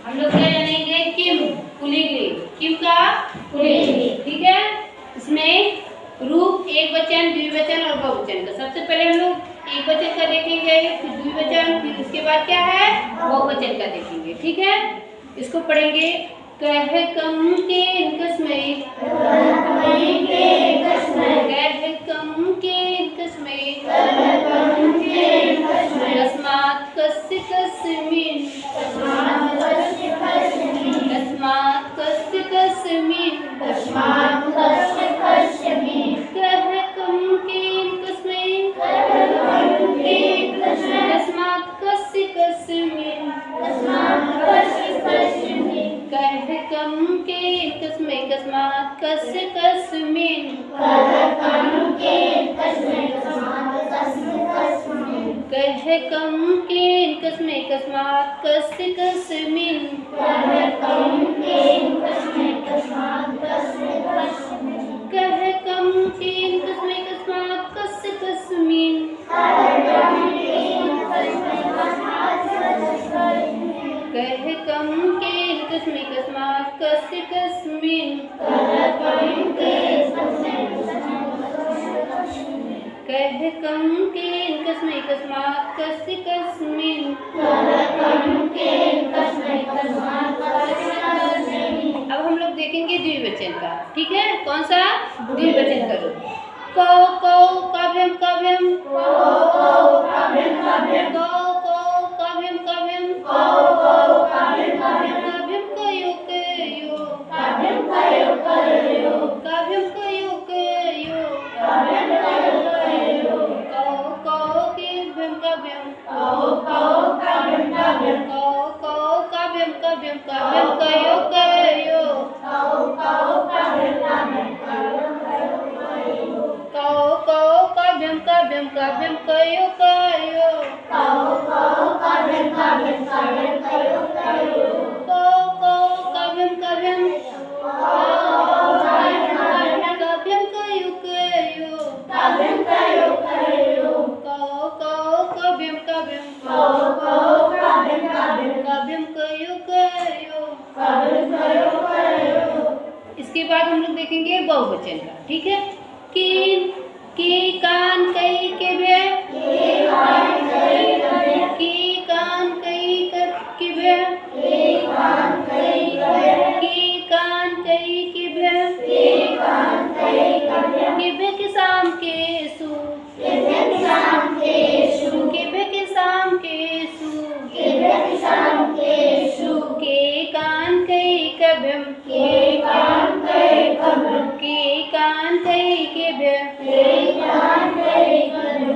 हम लोग क्या जानेंगे? किम पुल्लिंगली, किम का पुल्लिंगली। ठीक है, इसमें रूप एक वचन, द्विवचन और बहुवचन का। सबसे पहले हम लोग एक वचन का देखेंगे, फिर द्विवचन, फिर उसके बाद क्या है बहुवचन का देखेंगे। ठीक है, इसको पढ़ेंगे। कह कम के कस्मै, कह कम के कस्मै, तस्मात् कस्य कस्मिन्, तस्मात् कस्य कस्मिन्, कह कम के कस्मै, तस्मात् कस्य कस्मिन्, कह कम के कस्मै, तस्मात् कस्य कस्मिन्, कह कम के कस्मै, तस्मात् कस्य कस्मिन्, कह कम के कस्मै, तस्मात् कस्य कस्मिन्, कह कम के कस्मै, तस्मात् कस्य कस्मिन्, कह कम के कस्मै, तस्मात् कस्य कस्मिन्, अब हम लोग देखेंगे द्विवचन का। ठीक है, कौन सा? द्विवचन का रूप। कौ कौ काव्यम काव्यम, कौ कौ काव्यम काव्यम, काव्यम कयो कयो, काव्यम कयो कयो, कौ कौ काव्यम काव्यम, कौ काव्यम काव्यम, काव्यम कयो कयो, कौ काव्यम काव्यम, काव्यम कयो कयो, कौ काव्यम काव्यम, काव्यम कयो कयो, काव्यम काव्यम, काव्यम कयो कयो, काव्यम कयो कयो, काव्यम काव्यम, काव्यम कयो कयो, काव्यम कयो कयो। इसके बाद हम लोग देखेंगे बहुवचन का। ठीक है, कीन की कान कई के भे, की कान कई के भे, की कान कई के भे, के भे के शाम के सु, के भे के शाम के सु, के कान कई कभ्यम, के कान कई के भे,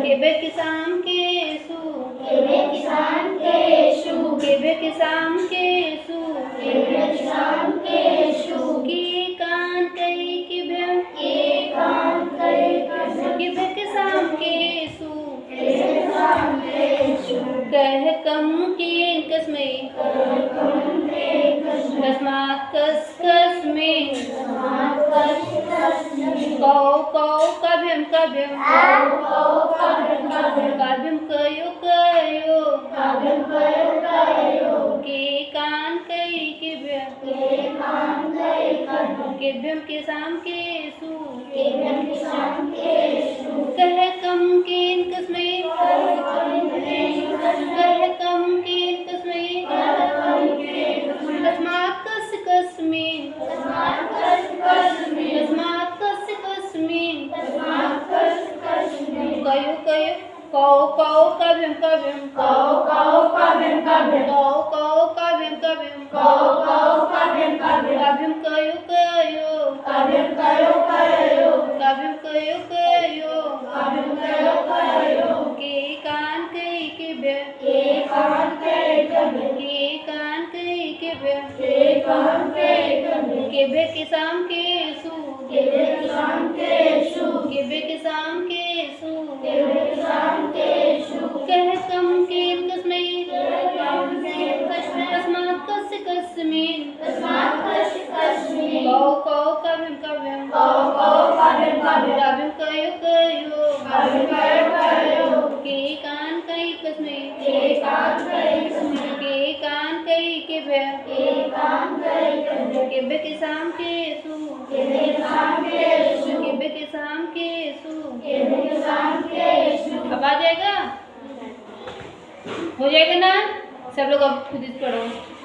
के भे के शाम के सु, के भे के शाम के सु, की कान कई के भे, के भे के शाम के सु, कह कम के कस्मै, तस्मात् कस्मिन्, कौ काव्यम काव्यम, काव्यम कयो कयो, के कान कई के भे, के भ्यम के शाम के सु, कह कम के कस्मै, कह कम के कस्मै, तस्मात् कस्य कस्मिन्, कयो कयो, कौ काव्यम काव्यम, काव्यम कयो कयो, काव्यम कयो कयो, के कान कई के भे, के भे, के भे के शाम के सु, के भे के शाम के सु, कह कम के कस्मै, तस्मात् कस्य कस्मिन्, कौ काव्यम काव्यम, काव्यम कयो कयो, के केशवे केबे के शाम केसु केबे के शाम केसु। अब आ जाएगा, हो जाएगा ना। सब लोग अब खुद इस पढ़ो।